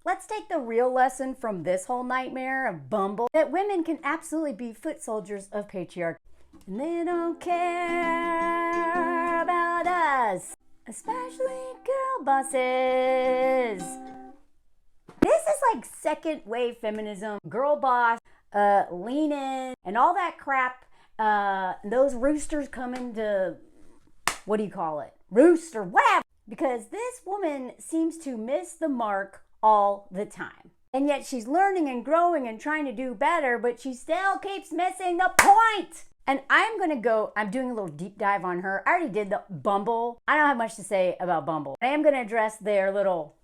Let's take the real lesson from this whole nightmare of Bumble, that women can absolutely be foot soldiers of patriarchy. And they don't care about us, especially girl bosses. This is like second wave feminism, girl boss, lean in, and all that crap. Those roosters coming to, what do you call it? Rooster, whatever. Because this woman seems to miss the mark all the time. And yet she's learning and growing and trying to do better, but she still keeps missing the point. And I'm doing a little deep dive on her. I already did the Bumble. I don't have much to say about Bumble. I am gonna address their little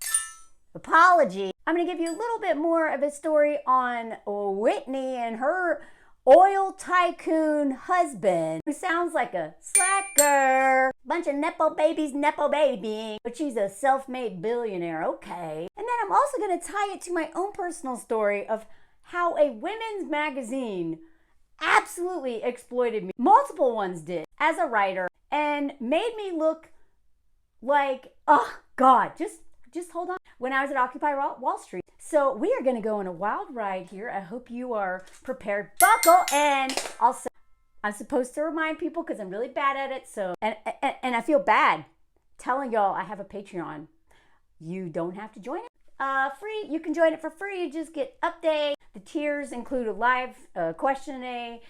apology. I'm gonna give you a little bit more of a story on Whitney and her oil tycoon husband, who sounds like a slacker, bunch of nepo babying, but she's a self-made billionaire, okay. And then I'm also gonna tie it to my own personal story of how a women's magazine absolutely exploited me. Multiple ones did, as a writer, and made me look like, oh God, just hold on. When I was at Occupy Wall Street. So we are gonna go on a wild ride here. I hope you are prepared. Buckle, and also I'm supposed to remind people because I'm really bad at it. So, and I feel bad telling y'all I have a Patreon. You don't have to join it free. You can join it for free. You just get updates. The tiers include a live Q&A,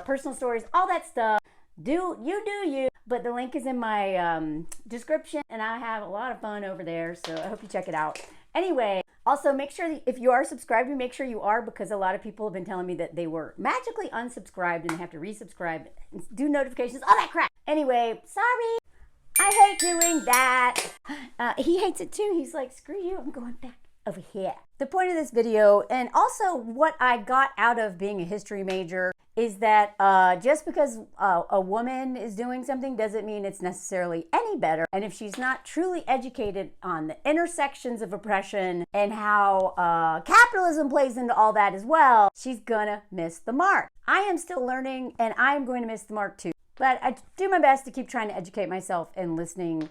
personal stories, all that stuff. Do you. But the link is in my description, and I have a lot of fun over there, so I hope you check it out. Anyway, also make sure that if you are subscribed, make sure you are, because a lot of people have been telling me that they were magically unsubscribed and they have to resubscribe and do notifications, all that crap. Anyway, sorry. I hate doing that. He hates it too. He's like, screw you, I'm going back over here. The point of this video, and also what I got out of being a history major, is that just because a woman is doing something doesn't mean it's necessarily any better. And if she's not truly educated on the intersections of oppression and how capitalism plays into all that as well, she's gonna miss the mark. I am still learning, and I'm going to miss the mark too. But I do my best to keep trying to educate myself and listening,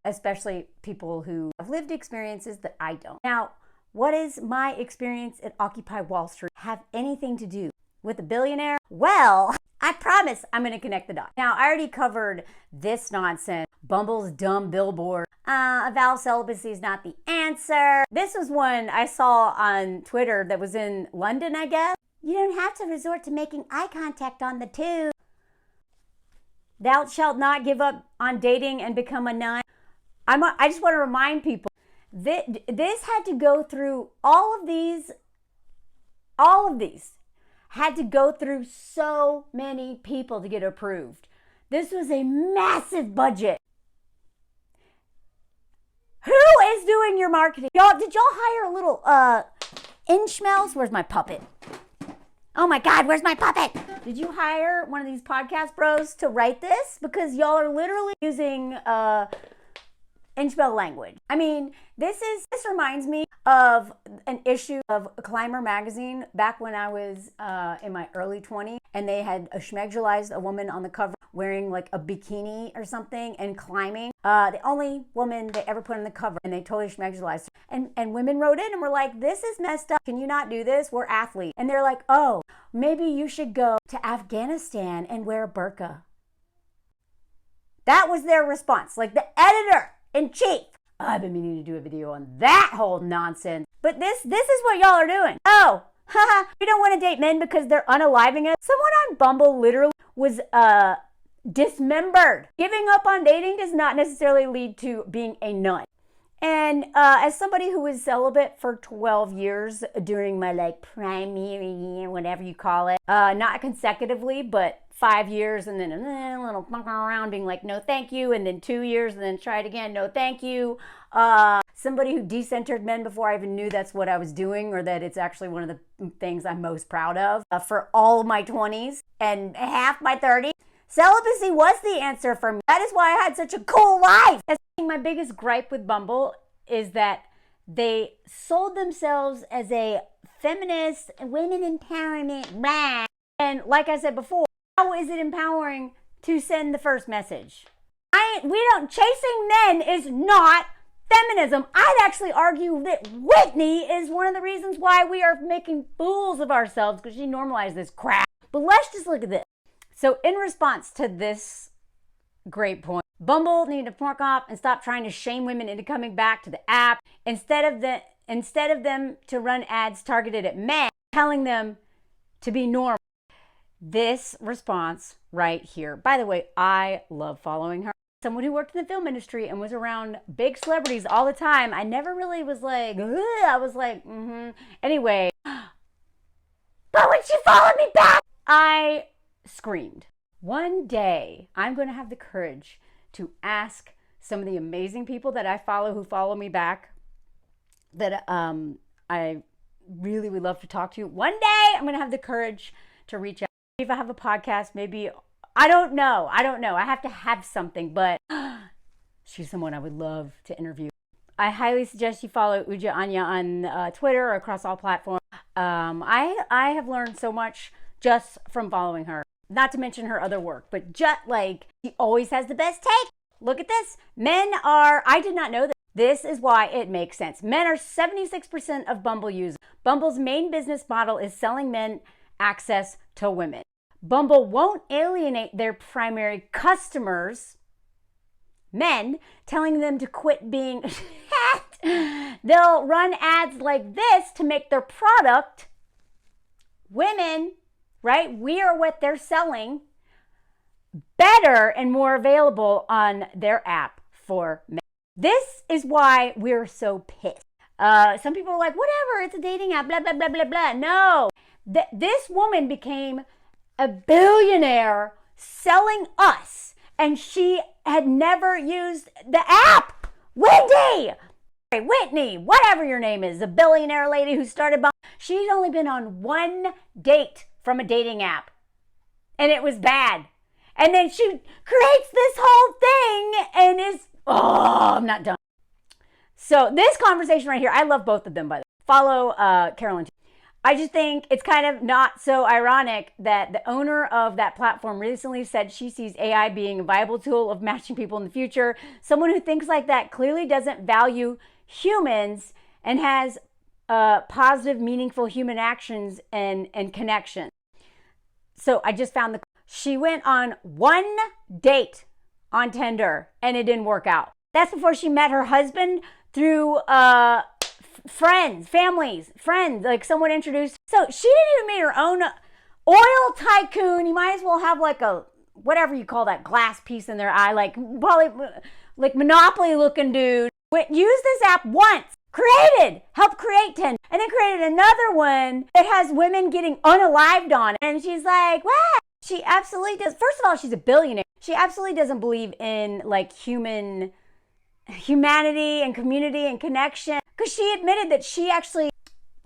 especially people who have lived experiences that I don't. Now, what does my experience at Occupy Wall Street have anything to do with a billionaire? Well, I promise I'm going to connect the dots. Now, I already covered this nonsense. Bumble's dumb billboard. A vow of celibacy is not the answer. This was one I saw on Twitter that was in London, I guess. You don't have to resort to making eye contact on the tube. Thou shalt not give up on dating and become a nun. I just want to remind people that this had to go through all of these had to go through so many people to get approved. This was a massive budget. Who is doing your marketing? Y'all, did y'all hire a little Inchmells? Where's my puppet? Oh my God, where's my puppet? Did you hire one of these podcast bros to write this? Because y'all are literally using Inchmel language. I mean, this reminds me of an issue of Climber magazine back when I was in my early 20s, and they had schmegulized a woman on the cover wearing like a bikini or something and climbing. The only woman they ever put on the cover, and they totally schmegulized her. And women wrote in and were like, this is messed up. Can you not do this? We're athletes. And they're like, oh, maybe you should go to Afghanistan and wear a burqa. That was their response. Like the editor-in-chief. I've been meaning to do a video on that whole nonsense. But this is what y'all are doing. Oh, haha, we don't want to date men because they're unaliving us. Someone on Bumble literally was dismembered. Giving up on dating does not necessarily lead to being a nun. And as somebody who was celibate for 12 years during my like primary, whatever you call it, not consecutively, but 5 years, and then a little funk around being like, no, thank you. And then 2 years, and then try it again. No, thank you. Somebody who decentered men before I even knew that's what I was doing, or that it's actually one of the things I'm most proud of for all of my 20s and half my 30s. Celibacy was the answer for me. That is why I had such a cool life. My biggest gripe with Bumble is that they sold themselves as a feminist, women empowerment, blah. And like I said before, how is it empowering to send the first message? Chasing men is not feminism. I'd actually argue that Whitney is one of the reasons why we are making fools of ourselves, because she normalized this crap. But let's just look at this. So in response to this great point, Bumble need to fuck off and stop trying to shame women into coming back to the app instead of them to run ads targeted at men, telling them to be normal. This response right here. By the way, I love following her. Someone who worked in the film industry and was around big celebrities all the time. I never really was like, ugh. I was like, Anyway, but when she followed me back, I screamed. One day, I'm going to have the courage to ask some of the amazing people that I follow who follow me back that I really would love to talk to. One day, I'm going to have the courage to reach out. If I have a podcast, maybe, I don't know. I have to have something, but she's someone I would love to interview. I highly suggest you follow Uja Anya on Twitter or across all platforms. I have learned so much just from following her. Not to mention her other work, but just like, she always has the best take. Look at this. I did not know that. This is why it makes sense. Men are 76% of Bumble users. Bumble's main business model is selling men access to women. Bumble won't alienate their primary customers, men, telling them to quit being They'll run ads like this to make their product, women, right? We are what they're selling, better and more available on their app for men. This is why we're so pissed. Some people are like, whatever, it's a dating app, blah, blah, blah, blah, blah. No, this woman became a billionaire selling us, and she had never used the app. Whitney, whatever your name is, the billionaire lady who started Bumble, she'd only been on one date from a dating app, and it was bad. And then she creates this whole thing and I'm not done. So this conversation right here, I love both of them, by the way. Follow Carolyn. I just think it's kind of not so ironic that the owner of that platform recently said she sees AI being a viable tool of matching people in the future. Someone who thinks like that clearly doesn't value humans and has positive, meaningful human actions and connection. So I just found she went on one date on Tinder and it didn't work out. That's before she met her husband through friends, like someone introduced. So she didn't even meet her own oil tycoon. You might as well have like a, whatever you call that glass piece in their eye, like probably like Monopoly looking dude. Use this app once, helped create Tinder, and then created another one that has women getting unalived on it. And she's like, what? She absolutely does. First of all, she's a billionaire. She absolutely doesn't believe in like humanity and community and connection, because she admitted that she actually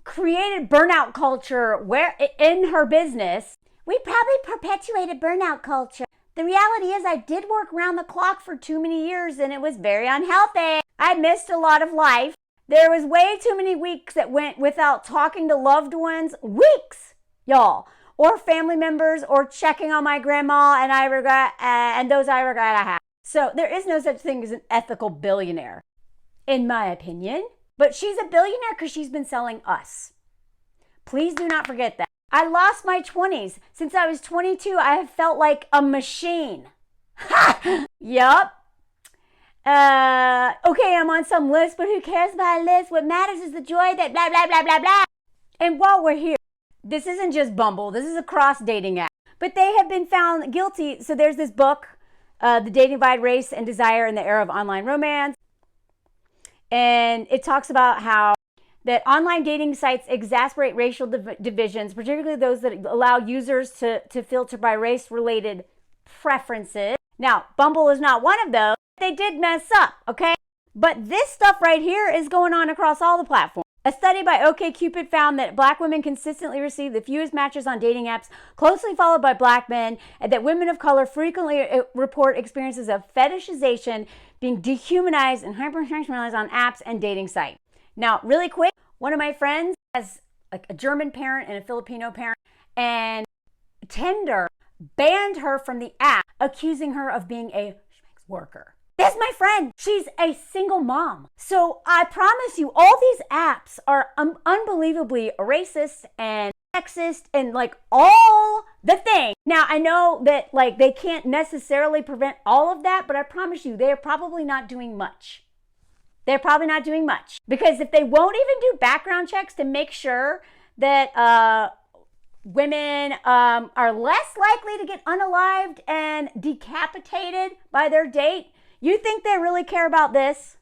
created burnout culture where in her business. We probably perpetuated burnout culture. The reality is I did work around the clock for too many years and it was very unhealthy. I missed a lot of life. There was way too many weeks that went without talking to loved ones. Weeks, y'all. Or family members, or checking on my grandma, and I regret I have. So there is no such thing as an ethical billionaire, in my opinion. But she's a billionaire because she's been selling us. Please do not forget that. I lost my 20s. Since I was 22, I have felt like a machine. Ha! Yup. Okay, I'm on some list, but who cares about a list? What matters is the joy that blah, blah, blah, blah, blah. And while we're here, this isn't just Bumble. This is a cross-dating app. But they have been found guilty. So there's this book, The Dating Divide, Race and Desire in the Era of Online Romance. And it talks about how that online dating sites exacerbate racial divisions, particularly those that allow users to filter by race-related preferences. Now, Bumble is not one of those. They did mess up, okay? But this stuff right here is going on across all the platforms. A study by OkCupid found that Black women consistently receive the fewest matches on dating apps, closely followed by Black men, and that women of color frequently report experiences of fetishization, being dehumanized and hypersexualized on apps and dating sites. Now, really quick, one of my friends has like a German parent and a Filipino parent, and Tinder banned her from the app, accusing her of being a worker. is my friend. She's a single mom. So I promise you, all these apps are unbelievably racist and sexist and like all the things. Now, I know that like they can't necessarily prevent all of that, but I promise you, they're probably not doing much. They're probably not doing much, because if they won't even do background checks to make sure that women are less likely to get unalived and decapitated by their date, you think they really care about this?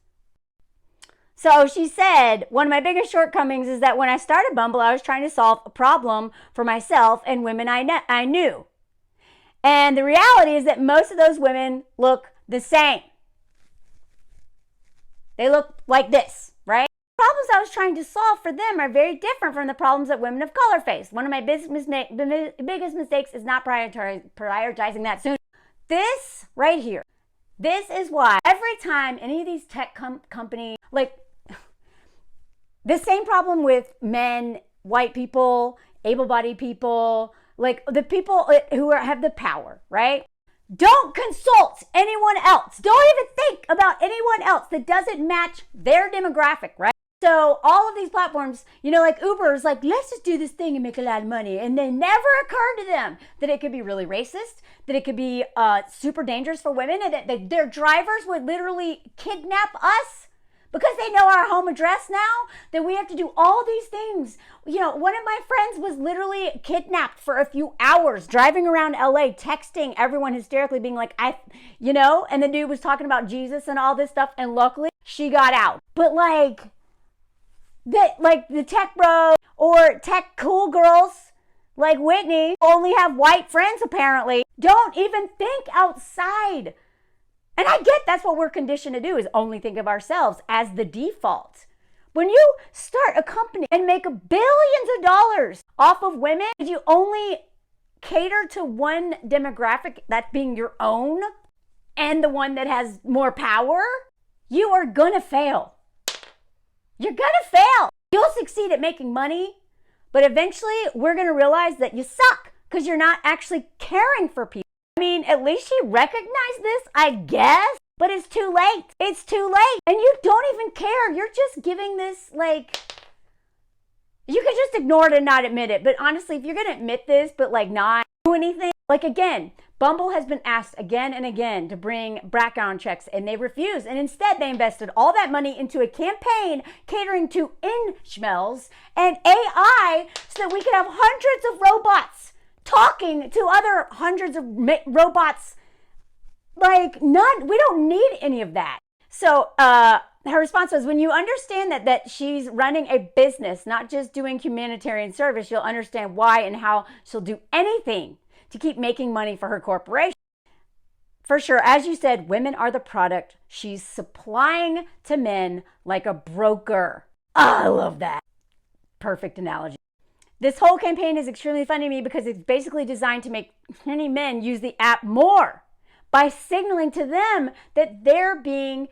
So she said, one of my biggest shortcomings is that when I started Bumble, I was trying to solve a problem for myself and women I knew. And the reality is that most of those women look the same. They look like this, right? The problems I was trying to solve for them are very different from the problems that women of color face. One of my biggest mistakes is not prioritizing that soon. This right here, this is why every time any of these tech companies, like the same problem with men, white people, able-bodied people, like the people who have the power, right? Don't consult anyone else. Don't even think about anyone else that doesn't match their demographic, right? So all of these platforms, like Uber is like, let's just do this thing and make a lot of money. And they never occurred to them that it could be really racist, that it could be super dangerous for women, and that their drivers would literally kidnap us because they know our home address now, that we have to do all these things. One of my friends was literally kidnapped for a few hours driving around LA, texting everyone hysterically, being like, and the dude was talking about Jesus and all this stuff. And luckily she got out. But the tech bro or tech cool girls like Whitney only have white friends apparently. Don't even think outside. And I get that's what we're conditioned to do, is only think of ourselves as the default. When you start a company and make billions of dollars off of women, you only cater to one demographic, that being your own, and the one that has more power, you are gonna fail. You're gonna fail. You'll succeed at making money, but eventually we're gonna realize that you suck because you're not actually caring for people. I mean, at least she recognized this, I guess, but it's too late. It's too late. And you don't even care. You're just giving this, you could just ignore it and not admit it. But honestly, if you're going to admit this, but not do anything, again, Bumble has been asked again and again to bring background checks, and they refuse. And instead, they invested all that money into a campaign catering to in-schmells and AI so that we could have hundreds of robots talking to other hundreds of robots. We don't need any of that. So her response was, when you understand that she's running a business, not just doing humanitarian service, you'll understand why and how she'll do anything to keep making money for her corporation. For sure, as you said, women are the product she's supplying to men like a broker. Oh, I love that. Perfect analogy. This whole campaign is extremely funny to me because it's basically designed to make many men use the app more by signaling to them that they're being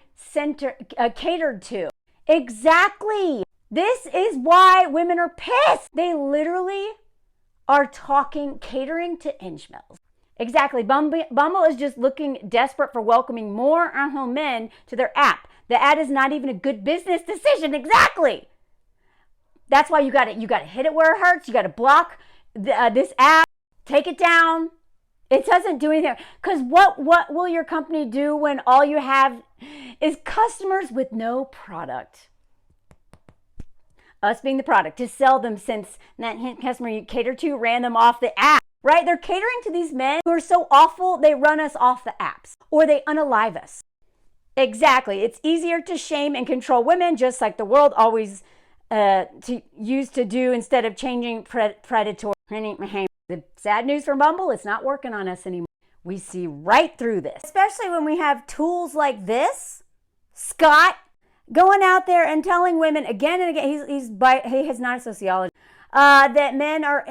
catered to. Exactly. This is why women are pissed. They literally are catering to inchmills. Exactly. Bumble is just looking desperate for welcoming more men to their app. The ad is not even a good business decision. Exactly. That's why you got to hit it where it hurts. You got to block this app, take it down. It doesn't do anything. Because what will your company do when all you have is customers with no product? Us being the product to sell them, since that customer you cater to ran them off the app, right? They're catering to these men who are so awful, they run us off the apps or they unalive us. Exactly. It's easier to shame and control women, just like the world always used to do, instead of changing predatory. The sad news for Bumble, it's not working on us anymore. We see right through this, especially when we have tools like this. Scott going out there and telling women again and again, he has not a sociology, that men are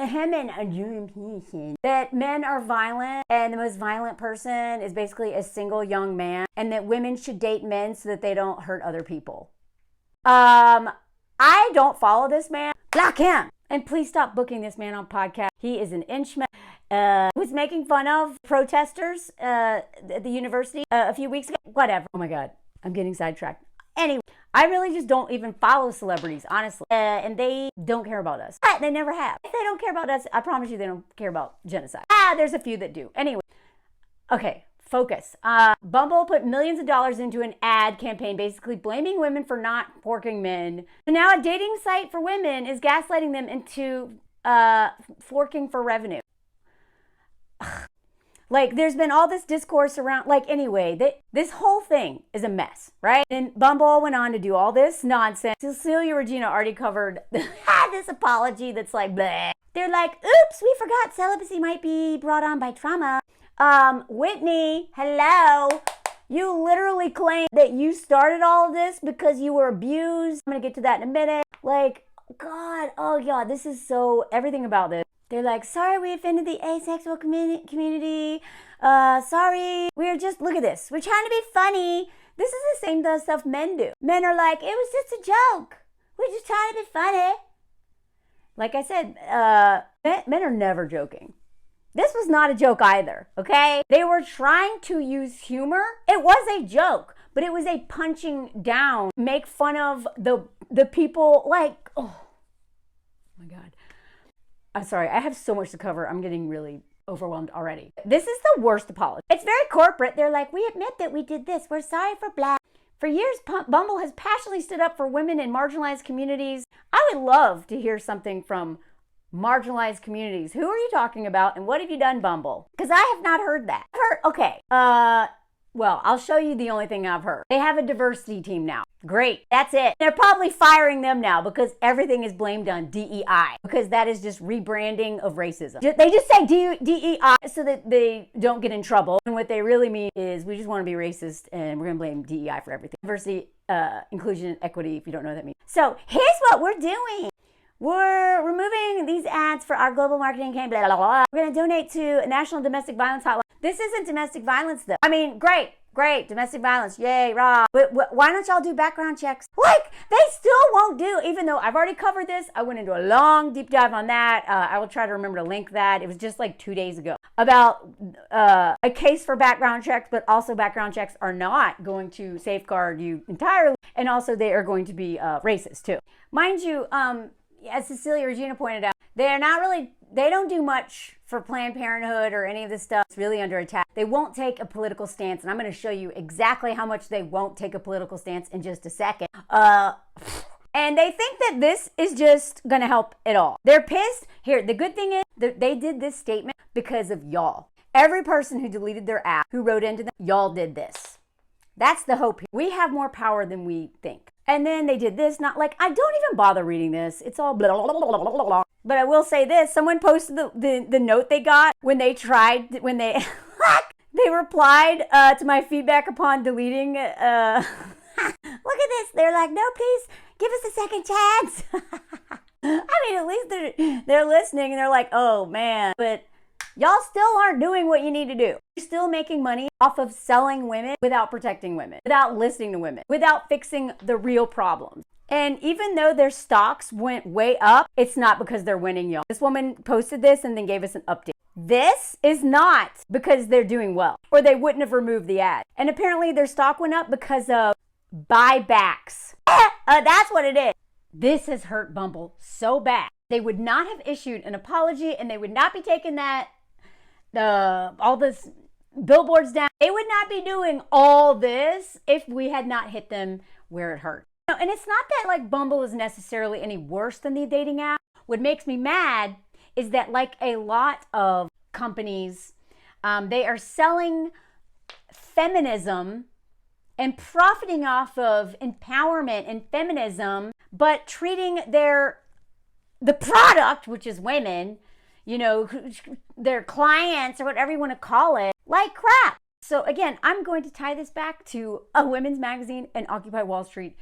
that men are violent, and the most violent person is basically a single young man, and that women should date men so that they don't hurt other people. I don't follow this man, Block him. And please stop booking this man on podcast. He is an inchman. Was making fun of protesters at the university a few weeks ago. Whatever. Oh my God. I'm getting sidetracked. Anyway, I really just don't even follow celebrities, honestly. And they don't care about us. They never have. If they don't care about us, I promise you they don't care about genocide. There's a few that do. Anyway. Okay. Focus. Bumble put millions of dollars into an ad campaign basically blaming women for not forking men. So now a dating site for women is gaslighting them into forking for revenue. Like, there's been all this discourse around, like, anyway, this whole thing is a mess, right? And Bumble went on to do all this nonsense. Cecilia Regina already covered this apology that's like, bleh. They're like, oops, we forgot celibacy might be brought on by trauma. Whitney, hello. You literally claim that you started all of this because you were abused. I'm gonna get to that in a minute. Like, God, oh yeah, this is so, everything about this. They're like, sorry we offended the asexual community. Sorry, we're just, look at this. We're trying to be funny. This is the same stuff men do. Men are like, it was just a joke. We're just trying to be funny. Like I said, men are never joking. This was not a joke either, okay? They were trying to use humor. It was a joke, but it was a punching down, make fun of the people, like, oh my God. I'm sorry, I have so much to cover. I'm getting really overwhelmed already. This is the worst apology. It's very corporate. They're like, we admit that we did this. We're sorry for black. For years, Bumble has passionately stood up for women in marginalized communities. I would love to hear something from marginalized communities. Who are you talking about and what have you done, Bumble? Because I have not heard that. Okay, well, I'll show you the only thing I've heard. They have a diversity team now. Great, that's it. They're probably firing them now because everything is blamed on DEI, because that is just rebranding of racism. They just say DEI so that they don't get in trouble. And what they really mean is we just want to be racist and we're going to blame DEI for everything. Diversity, inclusion, equity, if you don't know what that means. So here's what we're doing. We're removing these ads for our global marketing campaign, blah, blah, blah. We're going to donate to a national domestic violence hotline. This isn't domestic violence, though. I mean, great, domestic violence, yay, rah. But why don't y'all do background checks? Like, they still won't do, even though I've already covered this. I went into a long, deep dive on that. I will try to remember to link that. It was just like 2 days ago about a case for background checks, but also background checks are not going to safeguard you entirely. And also they are going to be racist, too. Mind you, as Cecilia Regina pointed out, they don't do much for Planned Parenthood or any of this stuff. It's really under attack. They won't take a political stance, and I'm going to show you exactly how much they won't take a political stance in just a second. And they think that this is just going to help it all. They're pissed. Here, the good thing is that they did this statement because of y'all. Every person who deleted their app, who wrote into them, y'all did this. That's the hope. We have more power than we think. And then they did this, not like, I don't even bother reading this. It's all blah, blah, blah, blah, blah, blah. But I will say this, someone posted the note they got when they they replied to my feedback upon deleting. Look at this. They're like, no, please give us a second chance. I mean, at least they're listening and they're like, oh man, but y'all still aren't doing what you need to do. You're still making money off of selling women without protecting women, without listening to women, without fixing the real problems. And even though their stocks went way up, it's not because they're winning, y'all. This woman posted this and then gave us an update. This is not because they're doing well, or they wouldn't have removed the ad. And apparently their stock went up because of buybacks. That's what it is. This has hurt Bumble so bad. They would not have issued an apology and they would not be taking all this billboards down. They would not be doing all this if we had not hit them where it hurt. And it's not that like Bumble is necessarily any worse than the dating app. What makes me mad is that like a lot of companies, they are selling feminism and profiting off of empowerment and feminism, but treating the product, which is women, their clients or whatever you want to call it, like crap. So again, I'm going to tie this back to a women's magazine and Occupy Wall Street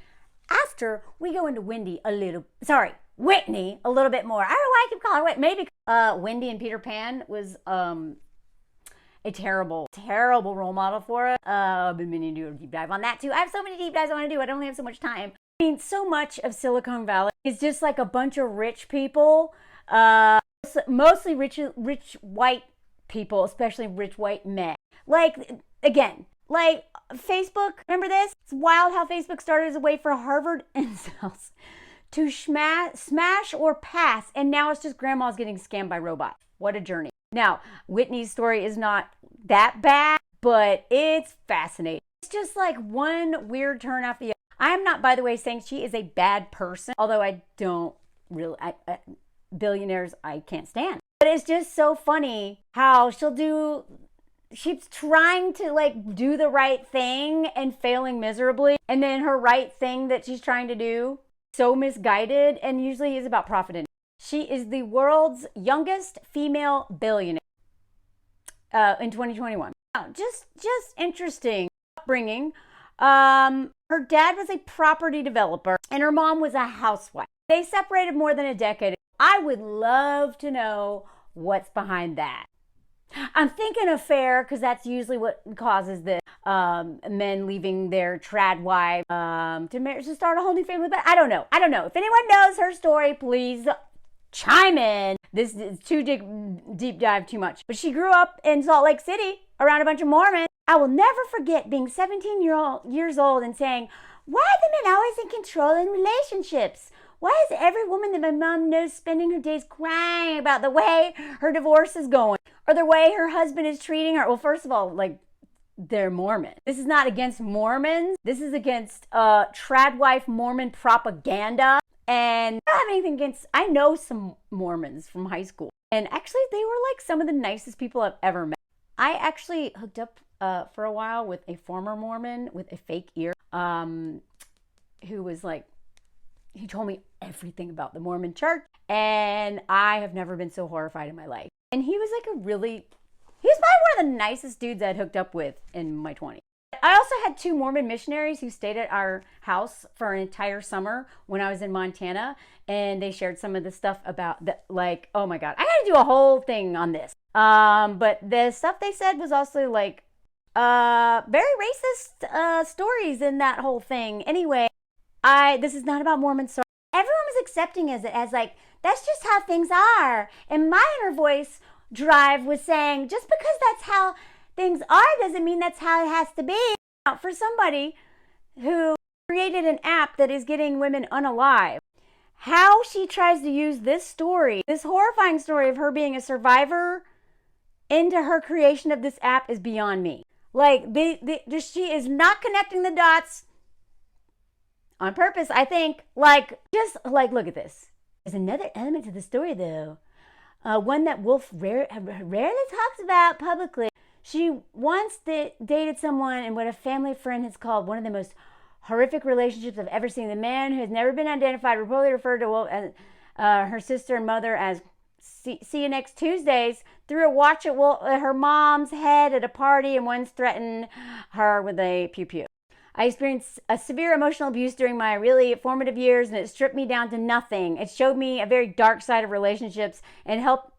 after we go into Whitney a little bit more. I don't know why I keep calling her Whitney. Maybe Wendy and Peter Pan was a terrible role model for us. I've been meaning to do a deep dive on that too. I have so many deep dives I want to do. I don't have so much time. I mean, so much of Silicon Valley is just like a bunch of rich people, mostly rich white people, especially rich white men. Like, again, like Facebook, remember this? It's wild how Facebook started as a way for Harvard incels to smash or pass, and now it's just grandmas getting scammed by robots. What a journey. Now, Whitney's story is not that bad, but it's fascinating. It's just like one weird turn after the other. I am not, by the way, saying she is a bad person, although I don't really, billionaires I can't stand. But it's just so funny how she's trying to like do the right thing and failing miserably. And then her right thing that she's trying to do, so misguided, and usually is about profit. She is the world's youngest female billionaire in 2021. Just interesting upbringing. Her dad was a property developer and her mom was a housewife. They separated more than a decade ago. I would love to know what's behind that. I'm thinking affair because that's usually what causes this. Men leaving their trad wife to start a whole new family. But I don't know. If anyone knows her story, please chime in. This is too deep dive too much. But she grew up in Salt Lake City around a bunch of Mormons. I will never forget being 17 years old and saying, why are the men always in control in relationships? Why is every woman that my mom knows spending her days crying about the way her divorce is going or the way her husband is treating her? Well, first of all, like, they're Mormon. This is not against Mormons. This is against trad wife Mormon propaganda. And I don't have anything against, I know some Mormons from high school. And actually, they were like some of the nicest people I've ever met. I actually hooked up for a while with a former Mormon with a fake ear who was like, he told me everything about the Mormon church. And I have never been so horrified in my life. And he was like he was probably one of the nicest dudes I'd hooked up with in my 20s. I also had 2 Mormon missionaries who stayed at our house for an entire summer when I was in Montana. And they shared some of the stuff about like, oh my God, I gotta do a whole thing on this. But the stuff they said was also like, very racist stories in that whole thing. Anyway, this is not about Mormon stories. Everyone was accepting it as like, that's just how things are. And my inner voice drive was saying, just because that's how things are doesn't mean that's how it has to be. For somebody who created an app that is getting women unalive, how she tries to use this story, this horrifying story of her being a survivor, into her creation of this app is beyond me. Like, she is not connecting the dots on purpose, I think. Like, just like, look at this. There's another element to the story, though. One that Wolfe rarely talks about publicly. She once dated someone in what a family friend has called one of the most horrific relationships I've ever seen. The man, who has never been identified, reportedly referred to Wolfe as her sister and mother as see you next Tuesdays, threw a watch at her mom's head at a party and once threatened her with a pew-pew. I experienced a severe emotional abuse during my really formative years, and it stripped me down to nothing. It showed me a very dark side of relationships and helped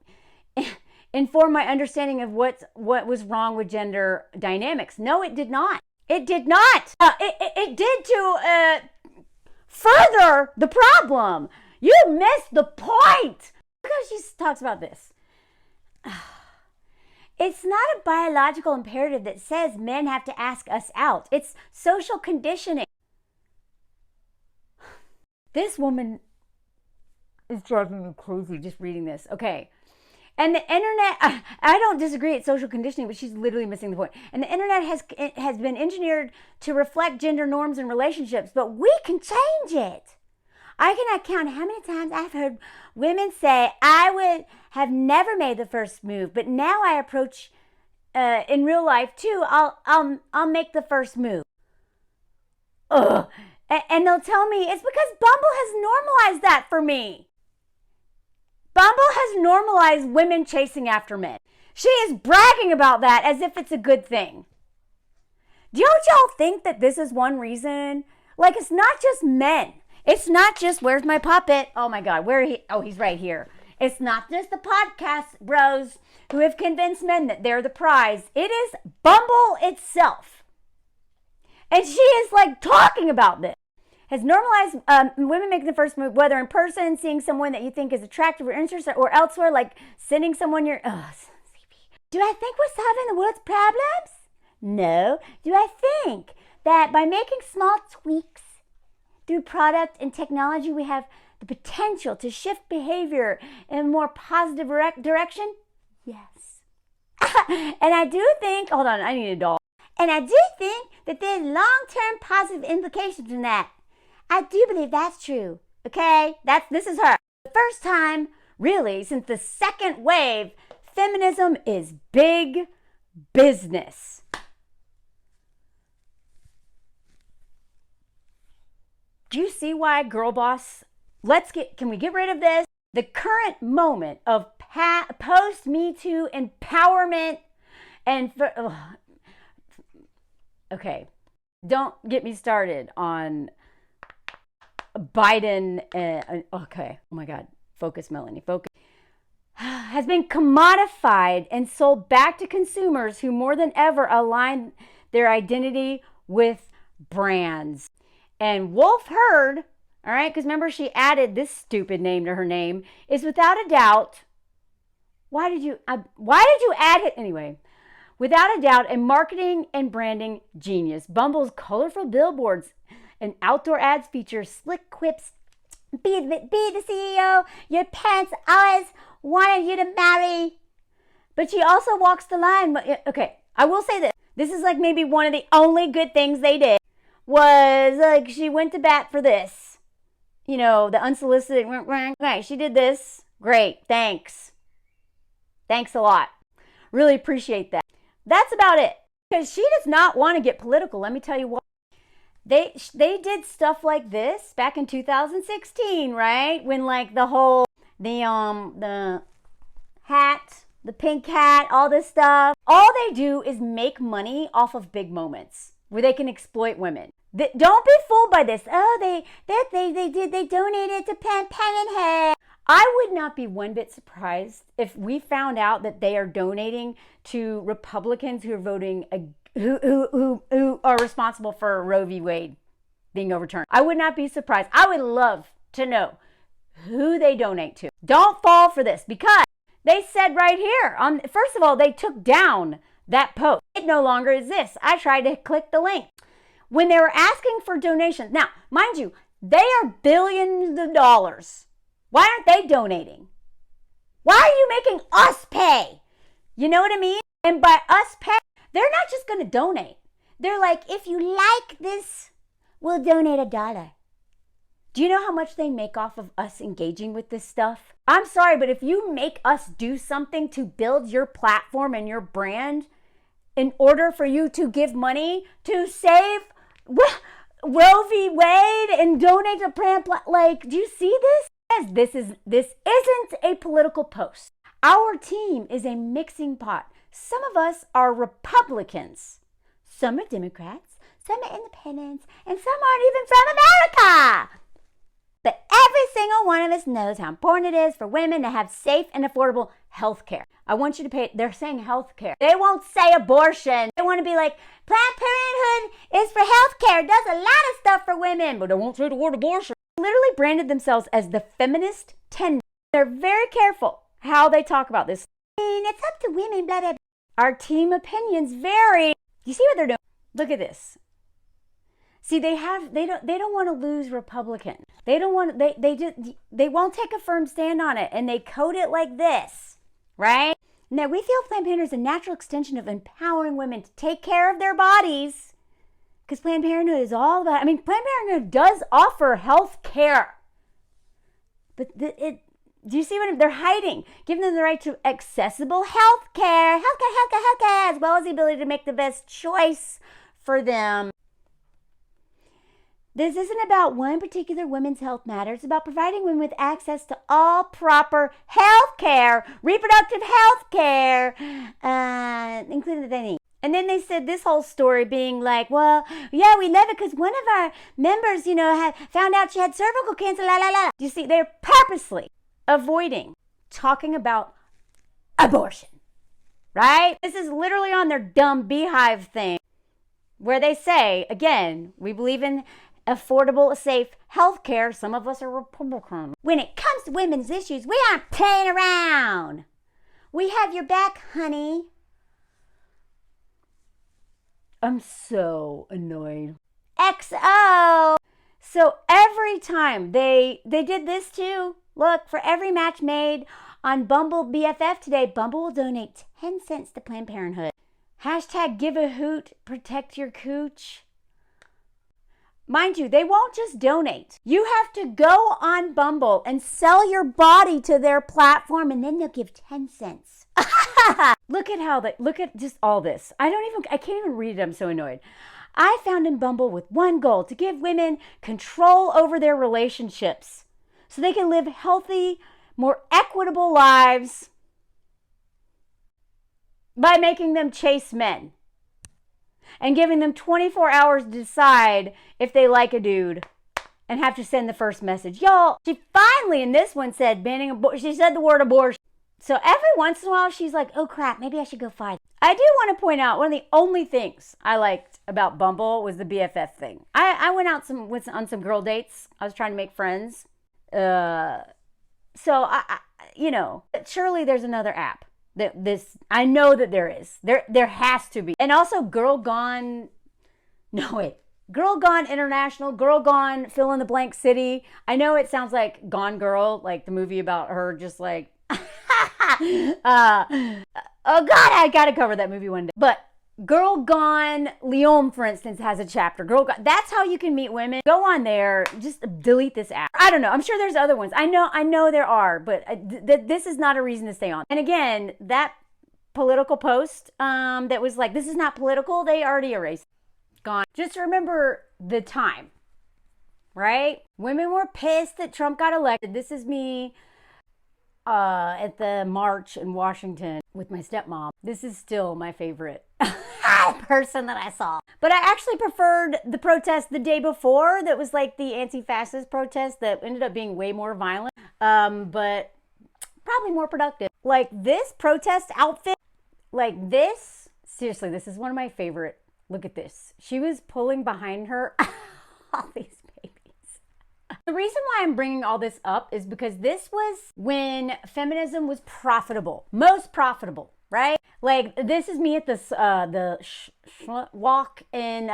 inform my understanding of what was wrong with gender dynamics. No, it did not. It did not. It did to further the problem. You missed the point. Look how she talks about this. It's not a biological imperative that says men have to ask us out. It's social conditioning. This woman is driving me crazy just reading this. Okay. And the internet, I don't disagree, it's social conditioning, but she's literally missing the point. And the internet has been engineered to reflect gender norms and relationships, but we can change it. I cannot count how many times I've heard women say, I would have never made the first move, but now I approach in real life too. I'll make the first move. Ugh. And they'll tell me it's because Bumble has normalized that for me. Bumble has normalized women chasing after men. She is bragging about that as if it's a good thing. Don't y'all think that this is one reason? Like, it's not just men. It's not just, where's my puppet? Oh my God, he's right here. It's not just the podcast bros who have convinced men that they're the prize. It is Bumble itself. And she is like talking about this. has normalized women making the first move, whether in person, seeing someone that you think is attractive or interesting, or elsewhere, like sending someone your. Do I think we're solving the world's problems? No. Do I think that by making small tweaks through product and technology, we have the potential to shift behavior in a more positive direction? Yes. And I do think, hold on, I need a doll. And I do think that there's long-term positive implications in that. I do believe that's true. Okay? This is her. The first time, really, since the second wave, feminism is big business. Do you see why, girl boss? Can we get rid of this? The current moment of post Me Too empowerment and okay, don't get me started on Biden. Okay, oh my God, focus, Melanie, focus. Has been commodified and sold back to consumers who more than ever align their identity with brands. And Wolfe Herd, all right, because remember she added this stupid name to her name, is without a doubt, why did you add it anyway? Without a doubt, a marketing and branding genius. Bumble's colorful billboards and outdoor ads feature slick quips. Be the CEO your parents always wanted you to marry. But she also walks the line. Okay, I will say this. This is like maybe one of the only good things they did was like she went to bat for this. You know, the unsolicited, right, she did this. Great, thanks. Thanks a lot. Really appreciate that. That's about it. Because she does not want to get political. Let me tell you what. They did stuff like this back in 2016, right? When like the whole, the hat, the pink hat, all this stuff. All they do is make money off of big moments where they can exploit women. Don't be fooled by this. Oh, they donated to Planned Parenthood. I would not be one bit surprised if we found out that they are donating to Republicans who are voting, who are responsible for Roe v. Wade being overturned. I would not be surprised. I would love to know who they donate to. Don't fall for this because they said right here, first of all, they took down that post. It no longer exists. I tried to click the link. When they were asking for donations, now, mind you, they are billions of dollars. Why aren't they donating? Why are you making us pay? You know what I mean? And by us pay, they're not just going to donate. They're like, if you like this, we'll donate $1. Do you know how much they make off of us engaging with this stuff? I'm sorry, but if you make us do something to build your platform and your brand in order for you to give money to save Roe v. Wade and donate to Planned, like, do you see this? Yes, this isn't a political post. Our team is a mixing pot. Some of us are Republicans. Some are Democrats. Some are independents. And some aren't even from America. But every single one of us knows how important it is for women to have safe and affordable health care. I want you to pay, they're saying health care. They won't say abortion. They want to be like, Planned Parenthood is for health care. It does a lot of stuff for women, but they won't say the word abortion. They literally branded themselves as the feminist tinder. They're very careful how they talk about this. It's up to women, blah, blah, blah. Our team opinions vary. You see what they're doing? Look at this. See, they don't want to lose Republican. They don't want they won't take a firm stand on it, and they code it like this, right? Now we feel Planned Parenthood is a natural extension of empowering women to take care of their bodies, because Planned Parenthood is all about. I mean, Planned Parenthood does offer health care, but do you see what they're hiding? Giving them the right to accessible health care, as well as the ability to make the best choice for them. This isn't about one particular woman's health matter. It's about providing women with access to all proper health care, reproductive health care, including the they need. And then they said this whole story being like, well, yeah, we love it because one of our members, had found out she had cervical cancer, la, la, la. You see, they're purposely avoiding talking about abortion, right? This is literally on their dumb beehive thing where they say, again, we believe in affordable, safe health care. Some of us are Republican. When it comes to women's issues, we aren't playing around. We have your back, honey. I'm so annoyed. XO. So every time they did this too. Look, for every match made on Bumble BFF today, Bumble will donate 10 cents to Planned Parenthood. Hashtag give a hoot, protect your cooch. Mind you, they won't just donate. You have to go on Bumble and sell your body to their platform, and then they'll give 10 cents. Look at just all this. I can't even read it. I'm so annoyed. I found in Bumble with one goal: to give women control over their relationships so they can live healthy, more equitable lives by making them chase men and giving them 24 hours to decide if they like a dude and have to send the first message. Y'all, she finally in this one said she said the word abortion. So every once in a while she's like, oh crap, maybe I should go fight. I do want to point out one of the only things I liked about Bumble was the BFF thing. I went out on some girl dates. I was trying to make friends. So I surely there's another app. I know that there is. There has to be. And also Girl Gone International, Girl Gone fill in the blank city. I know it sounds like Gone Girl, like the movie about her just like oh God, I gotta cover that movie one day. But Girl Gone Lyon, for instance, has a chapter. Girl Gone, that's how you can meet women. Go on there, just delete this app. I don't know. I'm sure there's other ones. I know there are, but this is not a reason to stay on. And again, that political post that was like, this is not political, they already erased. Gone. Just remember the time, right? Women were pissed that Trump got elected. This is me at the march in Washington with my stepmom. This is still my favorite person that I saw. But I actually preferred the protest the day before that was like the anti-fascist protest that ended up being way more violent, but probably more productive. Like this protest outfit, like this, seriously, this is one of my favorite. Look at this. She was pulling behind her all these babies. The reason why I'm bringing all this up is because this was when feminism was profitable, most profitable, right? Like this is me at this walk in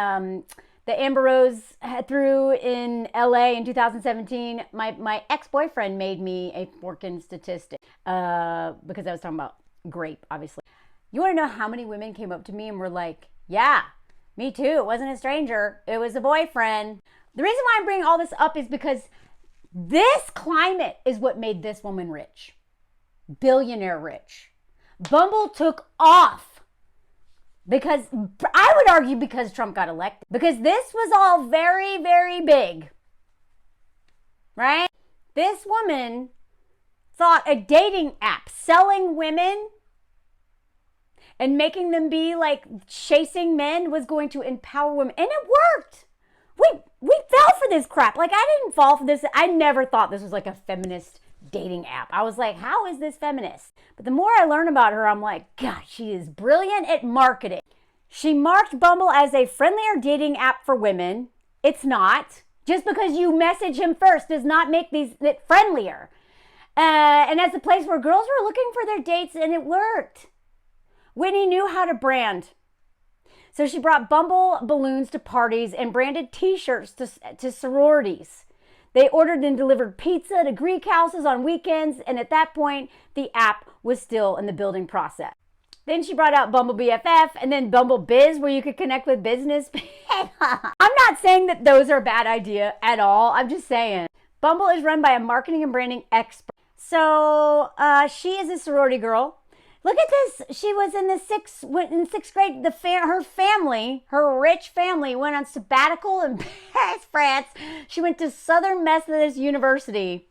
the Amber Rose threw in LA in 2017. My ex-boyfriend made me a Forkin statistic because I was talking about grape, obviously. You want to know how many women came up to me and were like, yeah, me too. It wasn't a stranger. It was a boyfriend. The reason why I'm bringing all this up is because this climate is what made this woman rich. Billionaire rich. Bumble took off because, I would argue, because Trump got elected. Because this was all very, very big. Right? This woman thought a dating app selling women and making them be like chasing men was going to empower women. And it worked. We fell for this crap. Like, I didn't fall for this. I never thought this was like a feminist dating app. I was like, how is this feminist? But the more I learn about her, I'm like, gosh, she is brilliant at marketing. She marked Bumble as a friendlier dating app for women. It's not. Just because you message him first does not make it friendlier. And as a place where girls were looking for their dates, and it worked. Whitney knew how to brand. So she brought Bumble balloons to parties and branded t-shirts to sororities. They ordered and delivered pizza to Greek houses on weekends, and at that point, the app was still in the building process. Then she brought out Bumble BFF and then Bumble Biz, where you could connect with business. I'm not saying that those are a bad idea at all. I'm just saying. Bumble is run by a marketing and branding expert. So she is a sorority girl. Look at this. She was in sixth grade. Her rich family, went on sabbatical in Paris, France. She went to Southern Methodist University,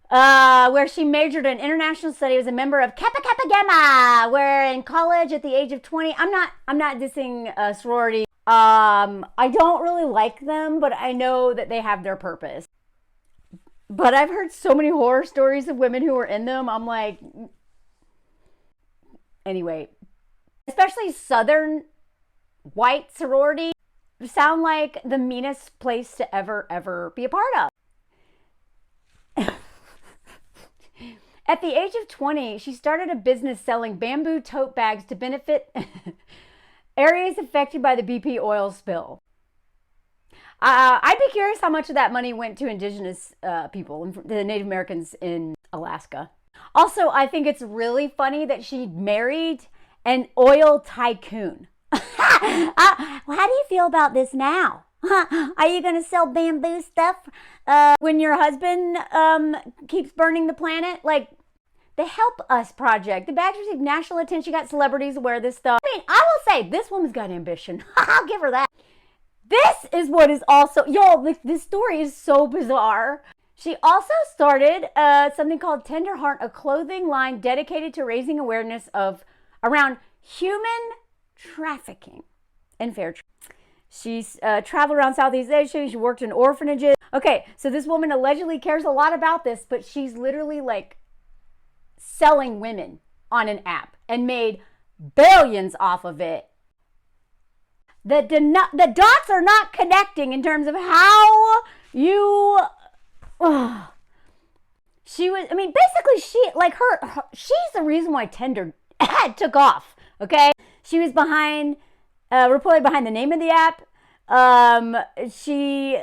where she majored in international studies, was a member of Kappa Kappa Gamma, where in college at the age of 20, I'm not dissing sorority. I don't really like them, but I know that they have their purpose. But I've heard so many horror stories of women who were in them. I'm like, anyway, especially Southern white sorority. sound like the meanest place to ever be a part of. At the age of 20, she started a business selling bamboo tote bags to benefit areas affected by the BP oil spill. I'd be curious how much of that money went to indigenous people, the Native Americans in Alaska. Also, I think it's really funny that she married an oil tycoon. How do you feel about this now? Are you going to sell bamboo stuff when your husband keeps burning the planet? Like, the Help Us Project. The bags received national attention. You got celebrities to wear this stuff. I mean, I will say, this woman's got ambition. I'll give her that. This is what is also, this story is so bizarre. She also started something called Tender Heart, a clothing line dedicated to raising awareness around human trafficking and fair trade. She's traveled around Southeast Asia. She worked in orphanages. Okay, so this woman allegedly cares a lot about this, but she's literally like selling women on an app and made billions off of it. The dots are not connecting in terms of how you... She was, I mean, basically she's the reason why Tinder took off, okay? She was reportedly behind the name of the app. She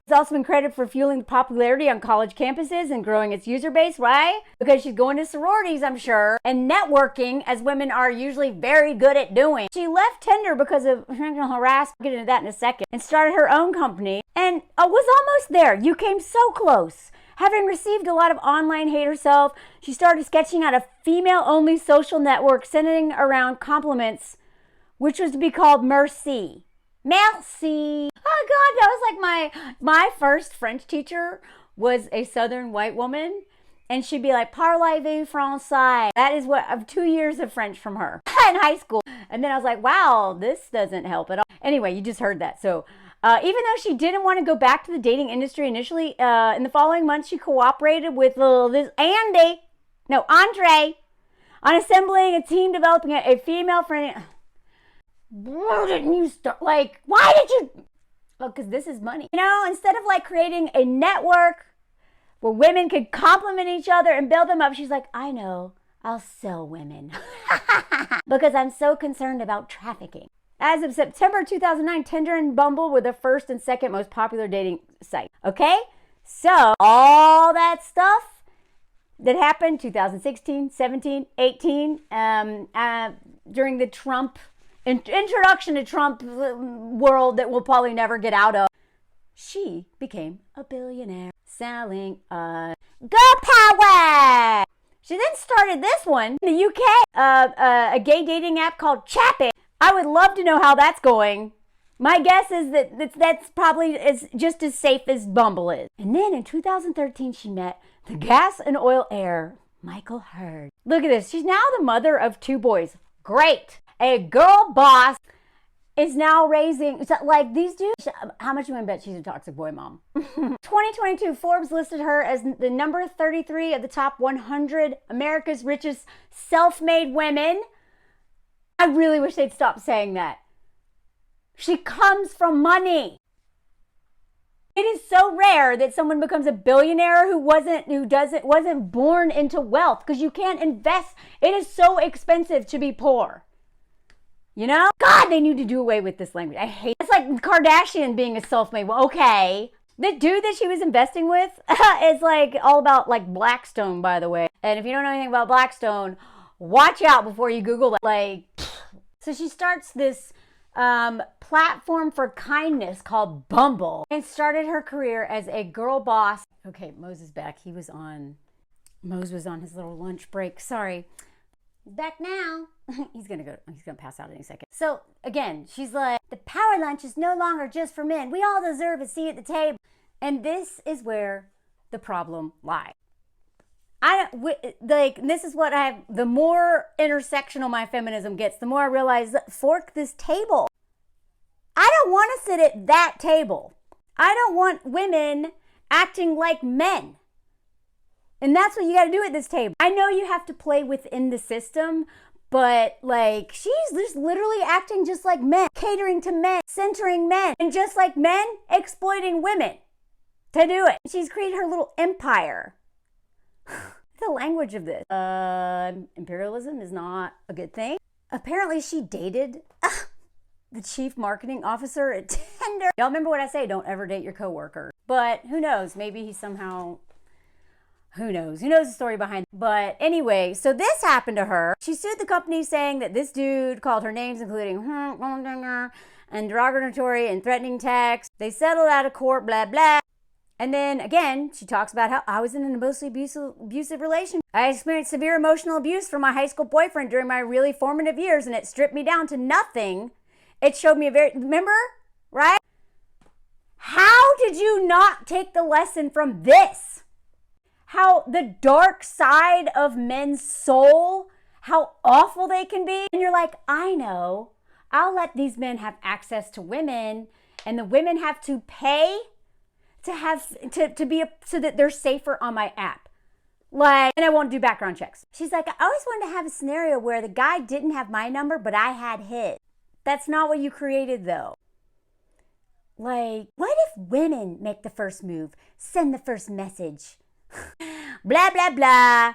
has also been credited for fueling the popularity on college campuses and growing its user base, right? Because she's going to sororities, I'm sure, and networking, as women are usually very good at doing. She left Tinder because of sexual harassment, I'll get into that in a second, and started her own company, and was almost there. You came so close. Having received a lot of online hate herself, she started sketching out a female-only social network centering around compliments, which was to be called Merci. Merci. Oh God, that was like my first French teacher was a Southern white woman, and she'd be like, "Parlez-vous français?" That is what 2 years of French from her in high school. And then I was like, "Wow, this doesn't help at all." Anyway, you just heard that. So even though she didn't want to go back to the dating industry initially, in the following months she cooperated with Andre on assembling a team developing a female friend. Why didn't you start? Like, why did you? Well, because this is money. You know, instead of like creating a network where women could compliment each other and build them up, she's like, I know, I'll sell women because I'm so concerned about trafficking. As of September 2009, Tinder and Bumble were the first and second most popular dating site. Okay? So, all that stuff that happened 2016, 17, 18, during the Trump introduction to Trump world that we'll probably never get out of, she became a billionaire selling girl power. She then started this one in the UK, a gay dating app called Chappit. I would love to know how that's going. My guess is that that's probably just as safe as Bumble is. And then in 2013, she met the gas and oil heir, Michael Herd. Look at this. She's now the mother of 2 boys. Great. A girl boss is now raising, like these dudes, how much you want to bet she's a toxic boy mom? 2022, Forbes listed her as the number 33 of the top 100 America's richest self-made women. I really wish they'd stop saying that. She comes from money. It is so rare that someone becomes a billionaire who wasn't born into wealth, because you can't invest. It is so expensive to be poor. You know? God, they need to do away with this language. I hate it. It's like Kardashian being a self-made. Well, okay. The dude that she was investing with is like all about like Blackstone, by the way. And if you don't know anything about Blackstone, watch out before you Google that. Like, so she starts this platform for kindness called Bumble and started her career as a girl boss. Okay, Mose is back. Mose was on his little lunch break. Sorry. He's back now. He's gonna pass out any second. So again, she's like, the power lunch is no longer just for men. We all deserve a seat at the table. And this is where the problem lies. This is what the more intersectional my feminism gets, the more I realize, fork this table. I don't want to sit at that table. I don't want women acting like men. And that's what you got to do at this table. I know you have to play within the system, But like, she's just literally acting just like men, catering to men, centering men, and just like men, exploiting women to do it. She's created her little empire. The language of this. Imperialism is not a good thing. Apparently she dated the chief marketing officer at Tinder. Y'all remember what I say, don't ever date your coworker. But who knows, maybe he somehow, who knows the story behind it. But anyway, so this happened to her. She sued the company saying that this dude called her names, including and derogatory and threatening text. They settled out of court, blah, blah. And then again, she talks about how I was in an emotionally abusive relationship. I experienced severe emotional abuse from my high school boyfriend during my really formative years, and it stripped me down to nothing. It showed me remember, right? How did you not take the lesson from this? How the dark side of men's soul, how awful they can be. And you're like, I know, I'll let these men have access to women, and the women have to pay to be so that they're safer on my app. Like, and I won't do background checks. She's like, I always wanted to have a scenario where the guy didn't have my number, but I had his. That's not what you created, though. Like, what if women make the first move, send the first message? Blah, blah, blah.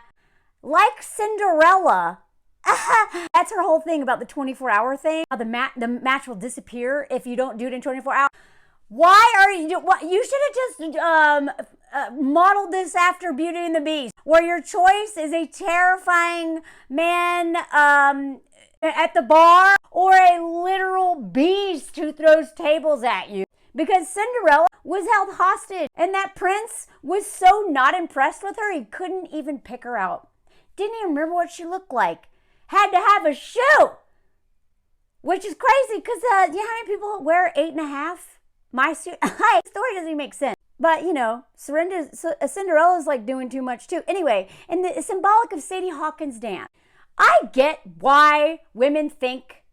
Like Cinderella. That's her whole thing about the 24-hour thing. How the match will disappear if you don't do it in 24 hours. Why are you, you should have just modeled this after Beauty and the Beast, where your choice is a terrifying man at the bar or a literal beast who throws tables at you. Because Cinderella was held hostage, and that prince was so not impressed with her, he couldn't even pick her out. Didn't even remember what she looked like. Had to have a shoe, which is crazy because you know how many people wear 8.5? My story doesn't even make sense. But, you know, Cinderella's like doing too much too. Anyway, and the symbolic of Sadie Hawkins' dance. I get why women think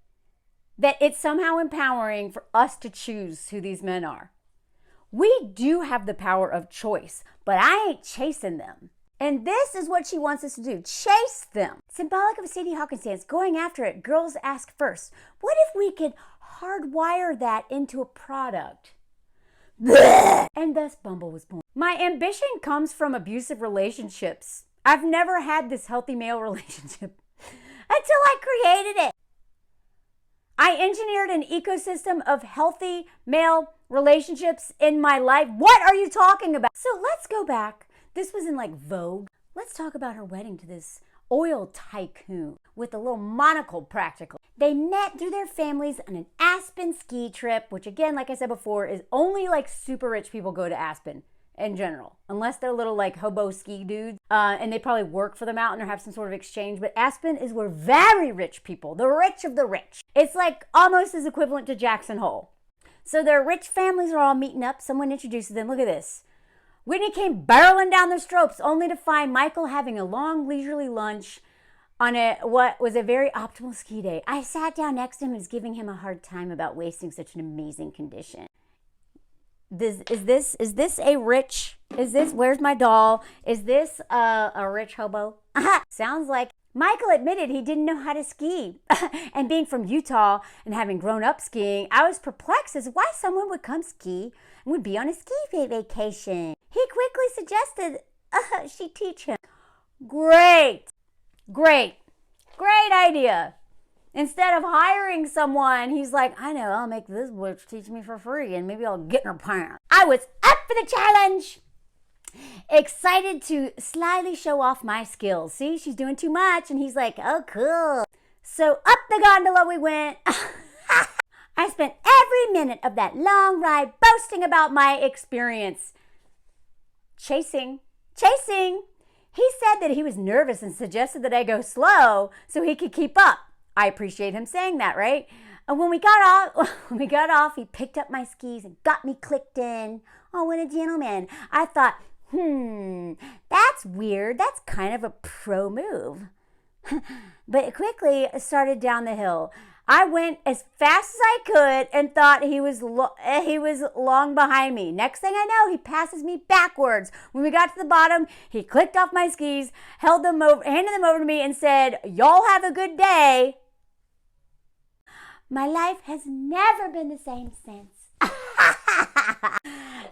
that it's somehow empowering for us to choose who these men are. We do have the power of choice, but I ain't chasing them. And this is what she wants us to do, chase them. Symbolic of Sadie Hawkins' dance, going after it, girls ask first. What if we could hardwire that into a product? Blech! And thus Bumble was born. My ambition comes from abusive relationships. I've never had this healthy male relationship until I created it. I engineered an ecosystem of healthy male relationships in my life. What are you talking about? So let's go back. This was in like Vogue. Let's talk about her wedding to this oil tycoon with a little monocle practically. They met through their families on an Aspen ski trip, which again, like I said before, is only like super rich people go to Aspen in general, unless they're little like hobo ski dudes, and they probably work for the mountain or have some sort of exchange. But Aspen is where very rich people, the rich of the rich. It's like almost as equivalent to Jackson Hole. So their rich families are all meeting up. Someone introduces them. Look at this. Whitney came barreling down the slopes only to find Michael having a long leisurely lunch on what was a very optimal ski day. I sat down next to him and was giving him a hard time about wasting such an amazing condition. Is this a rich, where's my doll? Is this a rich hobo? Sounds like Michael admitted he didn't know how to ski. And being from Utah and having grown up skiing, I was perplexed as to why someone would come ski and would be on a ski vacation. He quickly suggested she teach him. Great idea. Instead of hiring someone, he's like, I know, I'll make this witch teach me for free and maybe I'll get in her pants. I was up for the challenge. Excited to slyly show off my skills. See, she's doing too much. And he's like, oh, cool. So up the gondola we went. I spent every minute of that long ride boasting about my experience. Chasing. He said that he was nervous and suggested that I go slow so he could keep up. I appreciate him saying that, right? And when we got off, he picked up my skis and got me clicked in. Oh, what a gentleman. I thought, that's weird. That's kind of a pro move. But quickly started down the hill. I went as fast as I could and thought he was long behind me. Next thing I know, he passes me backwards. When we got to the bottom, he clicked off my skis, handed them over to me and said, "Y'all have a good day." My life has never been the same since.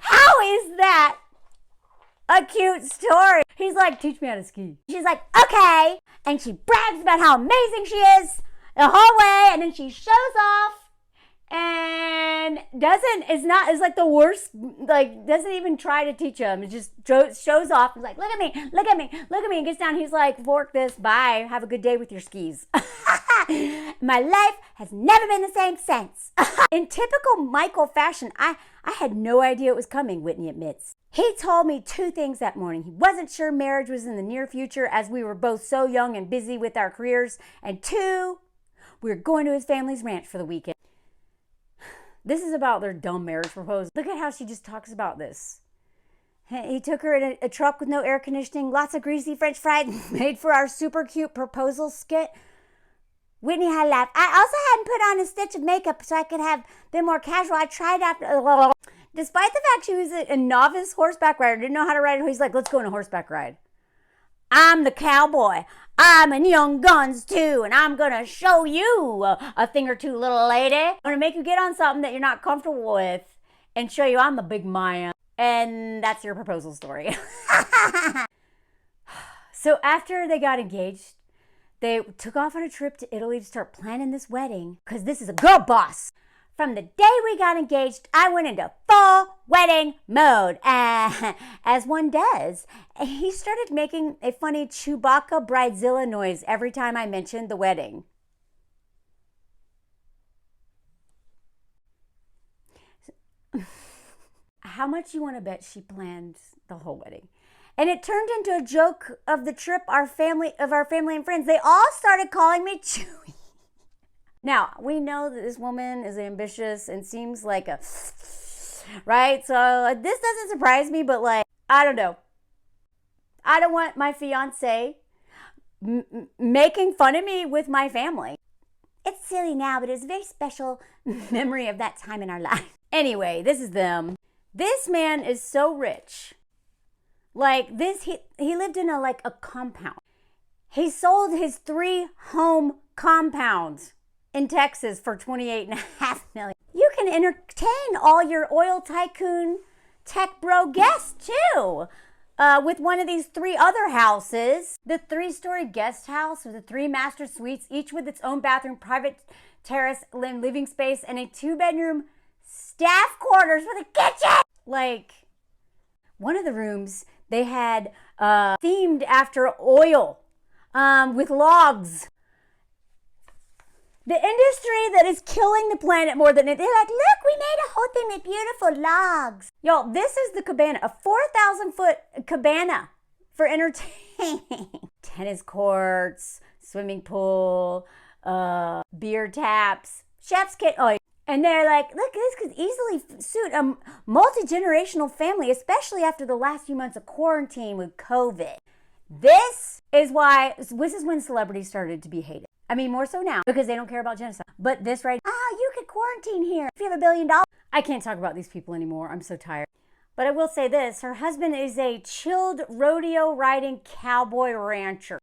How is that a cute story? He's like, "Teach me how to ski." She's like, "Okay." And she brags about how amazing she is the whole way, and then she shows off and is like the worst, like doesn't even try to teach him. It just shows off. He's like, "Look at me, look at me, look at me," and gets down. He's like, "Fork this, bye, have a good day with your skis." My life has never been the same since. In typical Michael fashion, I had no idea it was coming, Whitney admits. He told me 2 things that morning. He wasn't sure marriage was in the near future as we were both so young and busy with our careers. And 2, we were going to his family's ranch for the weekend. This is about their dumb marriage proposal. Look at how she just talks about this. He took her in a truck with no air conditioning, lots of greasy French fries, made for our super cute proposal skit. Whitney had laughed. I also hadn't put on a stitch of makeup so I could have been more casual. I tried after. Despite the fact she was a novice horseback rider, didn't know how to ride, he's like, "Let's go on a horseback ride. I'm the cowboy. I'm in Young Guns too, and I'm going to show you a thing or two, little lady. I'm going to make you get on something that you're not comfortable with and show you I'm the big man." And that's your proposal story. So after they got engaged, they took off on a trip to Italy to start planning this wedding because this is a girl boss. From the day we got engaged, I went into full wedding mode, as one does. He started making a funny Chewbacca bridezilla noise every time I mentioned the wedding. How much you want to bet she planned the whole wedding? And it turned into a joke of the trip of our family and friends. They all started calling me Chewy. Now, we know that this woman is ambitious and seems like a, right? So this doesn't surprise me, but like, I don't know. I don't want my fiance making fun of me with my family. It's silly now, but it's a very special memory of that time in our life. Anyway, this is them. This man is so rich. Like this, he lived in a compound. He sold his 3 home compounds in Texas for $28.5 million. You can entertain all your oil tycoon tech bro guests too. With one of these 3 other houses. The 3-story guest house with the 3 master suites, each with its own bathroom, private terrace, living space, and a 2-bedroom staff quarters with a kitchen. Like, one of the rooms they had themed after oil with logs. The industry that is killing the planet more than it. They're like, "Look, we made a whole thing with beautiful logs." Y'all, this is the cabana, a 4,000-foot cabana for entertaining. Tennis courts, swimming pool, beer taps, chef's kit. Oh, and they're like, "Look, this could easily suit a multi-generational family, especially after the last few months of quarantine with COVID." This is when celebrities started to be hated. I mean, more so now because they don't care about genocide. But this you could quarantine here if you have $1 billion. I can't talk about these people anymore. I'm so tired. But I will say this. Her husband is a chilled rodeo riding cowboy rancher.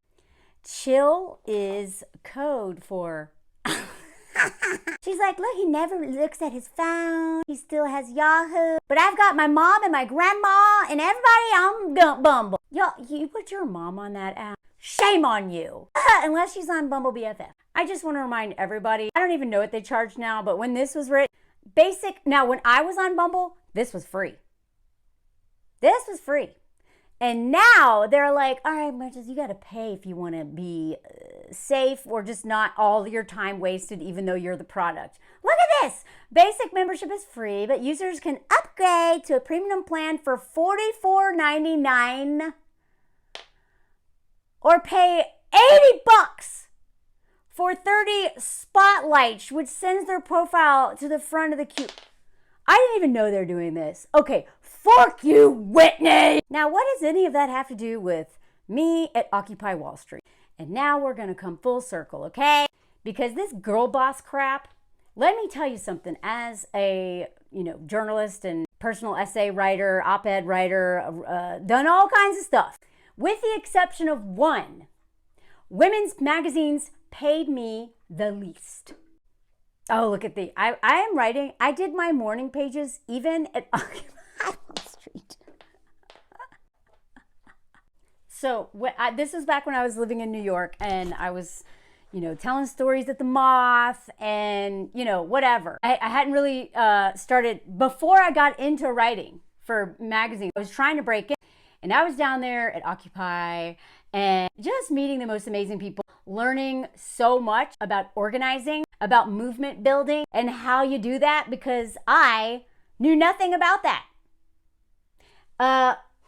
Chill is code for... She's like, "Look, he never looks at his phone. He still has Yahoo. But I've got my mom and my grandma and everybody on Bumble." Y'all, you put your mom on that app. Shame on you. Unless she's on Bumble BFF. I just want to remind everybody, I don't even know what they charge now, but when this was written, now when I was on Bumble, this was free. This was free. And now they're like, "All right, Merchants, you got to pay if you want to be safe or just not all your time wasted, even though you're the product." Look at this. Basic membership is free, but users can upgrade to a premium plan for $44.99 or pay $80 for 30 spotlights, which sends their profile to the front of the queue. I didn't even know they're doing this. Okay, fork you, Whitney! Now, what does any of that have to do with me at Occupy Wall Street? And now we're going to come full circle, okay? Because this girl boss crap, let me tell you something, as a, journalist and personal essay writer, op-ed writer, done all kinds of stuff. With the exception of one, women's magazines paid me the least. Oh, look at I did my morning pages even at Occupy Wall Street. So this was back when I was living in New York, and I was, telling stories at the Moth and, whatever. I hadn't really started, before I got into writing for magazines, I was trying to break in. And I was down there at Occupy and just meeting the most amazing people, learning so much about organizing, about movement building, and how you do that, because I knew nothing about that.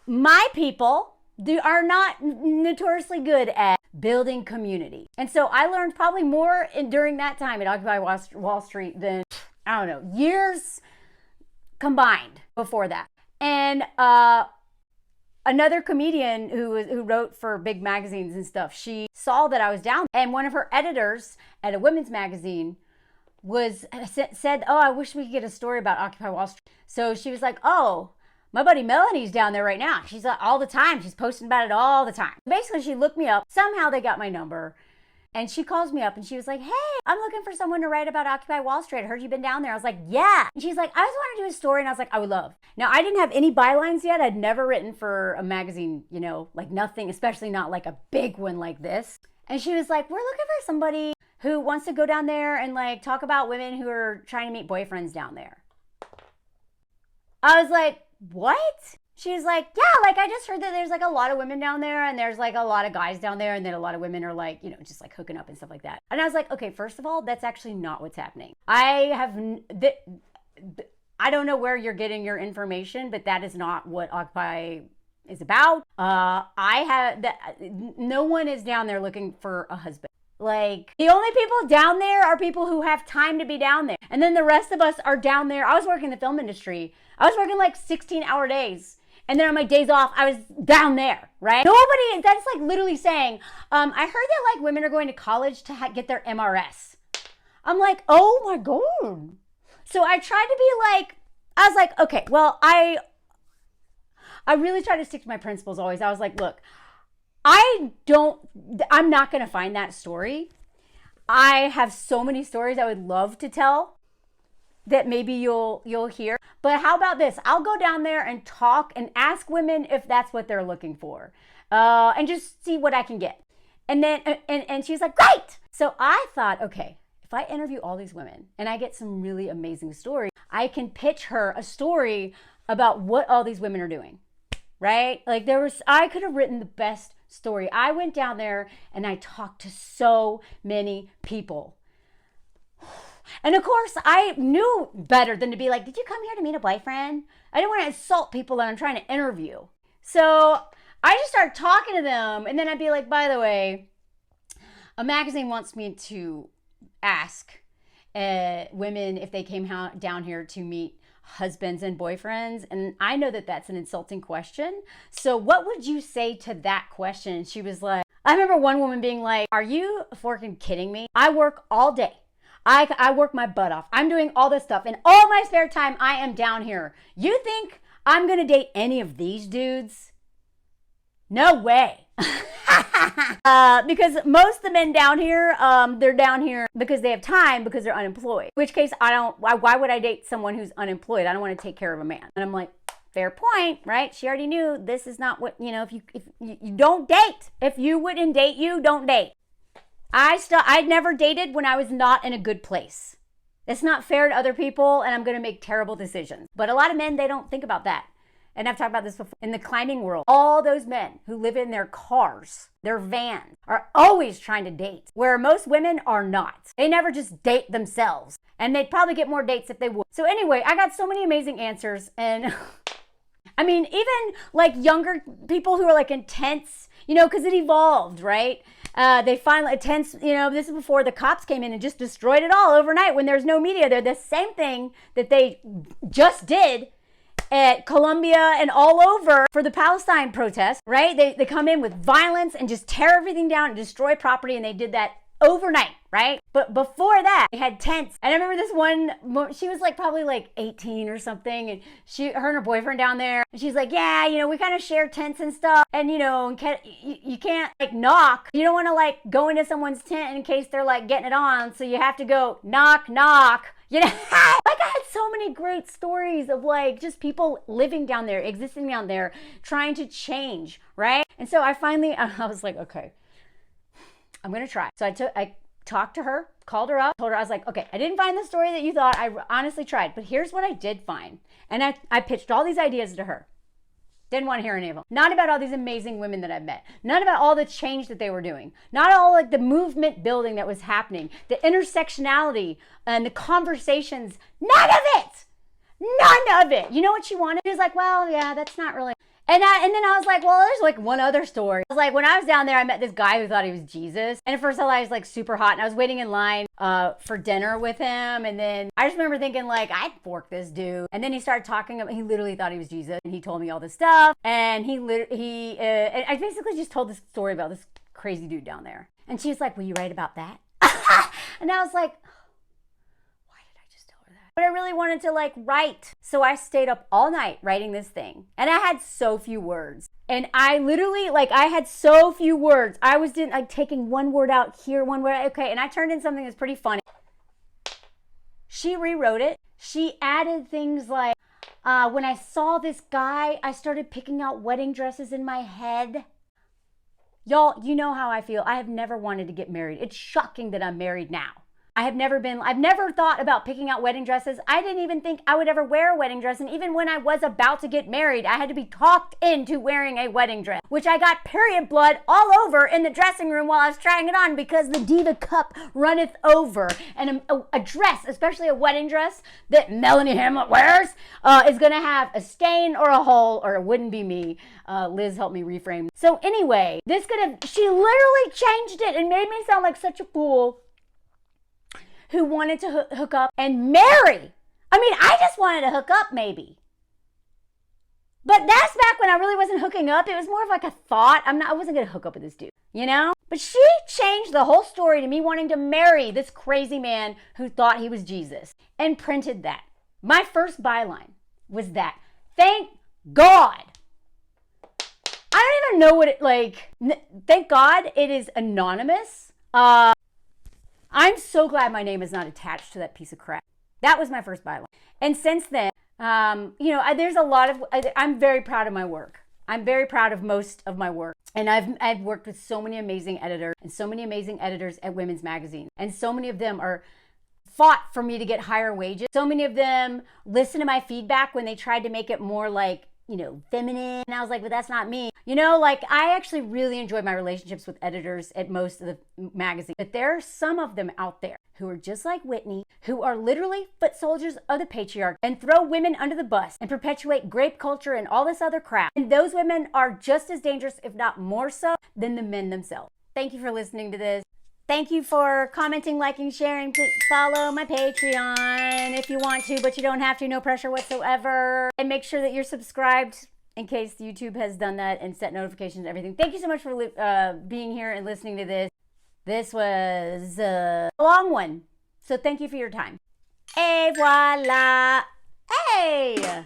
My people are not notoriously good at building community. And so I learned probably more during that time at Occupy Wall Street than, years combined before that. And another comedian who wrote for big magazines and stuff, she saw that I was down, and one of her editors at a women's magazine said, "Oh, I wish we could get a story about Occupy Wall Street." So she was like, "Oh, my buddy Melanie's down there right now. She's all the time. She's posting about it all the time." Basically, she looked me up. Somehow they got my number. And she calls me up and she was like, "Hey, I'm looking for someone to write about Occupy Wall Street. I heard you've been down there." I was like, "Yeah." And she's like, "I just want to do a story." And I was like, "I would love." Now, I didn't have any bylines yet. I'd never written for a magazine, like nothing, especially not like a big one like this. And she was like, "We're looking for somebody who wants to go down there and like talk about women who are trying to meet boyfriends down there." I was like, "What?" She was like, "Yeah, like I just heard that there's like a lot of women down there, and there's like a lot of guys down there, and then a lot of women are like, just like hooking up and stuff like that." And I was like, "Okay, first of all, that's actually not what's happening. I don't know where you're getting your information, but that is not what Occupy is about. No one is down there looking for a husband. Like, the only people down there are people who have time to be down there. And then the rest of us are down there." I was working in the film industry. I was working like 16-hour days. And then on my days off, I was down there, right? That's like literally saying, "I heard that like women are going to college to get their MRS." I'm like, oh my God. So I tried to be like, I was like, okay, well, I really try to stick to my principles always. I was like, look, I'm not going to find that story. I have so many stories I would love to tell that maybe you'll hear. But how about this? I'll go down there and talk and ask women if that's what they're looking for, and just see what I can get. And then, and she's like, "Great." So I thought, okay, if I interview all these women and I get some really amazing stories, I can pitch her a story about what all these women are doing, right? Like I could have written the best story. I went down there and I talked to so many people. And of course, I knew better than to be like, "Did you come here to meet a boyfriend?" I didn't want to insult people that I'm trying to interview. So I just started talking to them. And then I'd be like, "By the way, a magazine wants me to ask women if they came down here to meet husbands and boyfriends. And I know that that's an insulting question. So what would you say to that question?" And she was like, I remember one woman being like, "Are you fucking kidding me? I work all day. I work my butt off. I'm doing all this stuff. In all my spare time, I am down here. You think I'm going to date any of these dudes? No way." Because most of the men down here, they're down here because they have time, because they're unemployed. In which case, why would I date someone who's unemployed? I don't want to take care of a man. And I'm like, fair point, right? She already knew this is not what, if you don't date. If you wouldn't date, you don't date. I'd never dated when I was not in a good place. It's not fair to other people, and I'm going to make terrible decisions. But a lot of men, they don't think about that. And I've talked about this before. In the climbing world, all those men who live in their cars, their vans, are always trying to date, where most women are not. They never just date themselves. And they'd probably get more dates if they would. So anyway, I got so many amazing answers. And I mean, even like younger people who are like intense, because it evolved, right? They finally, intense, this is before the cops came in and just destroyed it all overnight when there's no media. They're the same thing that they just did at Colombia and all over for the Palestine protests, right? They come in with violence and just tear everything down and destroy property, and they did that overnight, right? But before that, they had tents. And I remember this one, she was like probably like 18 or something. And her and her boyfriend down there. And she's like, yeah, you know, we kind of share tents and stuff. And, you know, you can't like knock. You don't want to like go into someone's tent in case they're like getting it on. So you have to go knock, knock. You know, like I had so many great stories of like just people living down there, existing down there, trying to change, right? And so I was like, okay, I'm going to try. So I talked to her, called her up, told her, I was like, okay, I didn't find the story that you thought. I honestly tried, but here's what I did find. And I pitched all these ideas to her. Didn't want to hear any of them. Not about all these amazing women that I've met. Not about all the change that they were doing. Not all like the movement building that was happening. The intersectionality and the conversations. None of it. None of it. You know what she wanted? She was like, well, yeah, that's not really. And then I was like, well, there's like one other story. I was like, when I was down there, I met this guy who thought he was Jesus. And at first I thought he was like super hot. And I was waiting in line for dinner with him. And then I just remember thinking like, I'd fork this dude. And then he started talking. He literally thought he was Jesus. And he told me all this stuff. And and I basically just told this story about this crazy dude down there. And she was like, will you write about that? And I was like, but I really wanted to like write. So I stayed up all night writing this thing. And I had so few words. And I literally, like, I had so few words. I was taking one word out here, one word, okay. And I turned in something that's pretty funny. She rewrote it. She added things like, when I saw this guy, I started picking out wedding dresses in my head. Y'all, you know how I feel. I have never wanted to get married. It's shocking that I'm married now. I've never thought about picking out wedding dresses. I didn't even think I would ever wear a wedding dress. And even when I was about to get married, I had to be talked into wearing a wedding dress, which I got period blood all over in the dressing room while I was trying it on because the diva cup runneth over. And a dress, especially a wedding dress that Melanie Hamlet wears, is going to have a stain or a hole, or it wouldn't be me. Liz helped me reframe. So anyway, she literally changed it and made me sound like such a fool who wanted to hook up and marry. I mean, I just wanted to hook up maybe. But that's back when I really wasn't hooking up. It was more of like a thought. I wasn't going to hook up with this dude, you know? But she changed the whole story to me wanting to marry this crazy man who thought he was Jesus and printed that. My first byline was that. Thank God. I don't even know what thank God it is anonymous. I'm so glad my name is not attached to that piece of crap. That was my first byline. And since then, there's a lot of, I'm very proud of my work. I'm very proud of most of my work. And I've worked with so many amazing editors and so many amazing editors at women's magazines. And so many of them fought for me to get higher wages. So many of them listened to my feedback when they tried to make it more like, feminine. And I was like, but that's not me. I actually really enjoyed my relationships with editors at most of the magazines. But there are some of them out there who are just like Whitney, who are literally foot soldiers of the patriarchy and throw women under the bus and perpetuate grape culture and all this other crap. And those women are just as dangerous, if not more so, than the men themselves. Thank you for listening to this. Thank you for commenting, liking, sharing. Please follow my Patreon if you want to, but you don't have to. No pressure whatsoever. And make sure that you're subscribed in case YouTube has done that and set notifications and everything. Thank you so much for being here and listening to this. This was a long one, so thank you for your time. Et voila. Hey!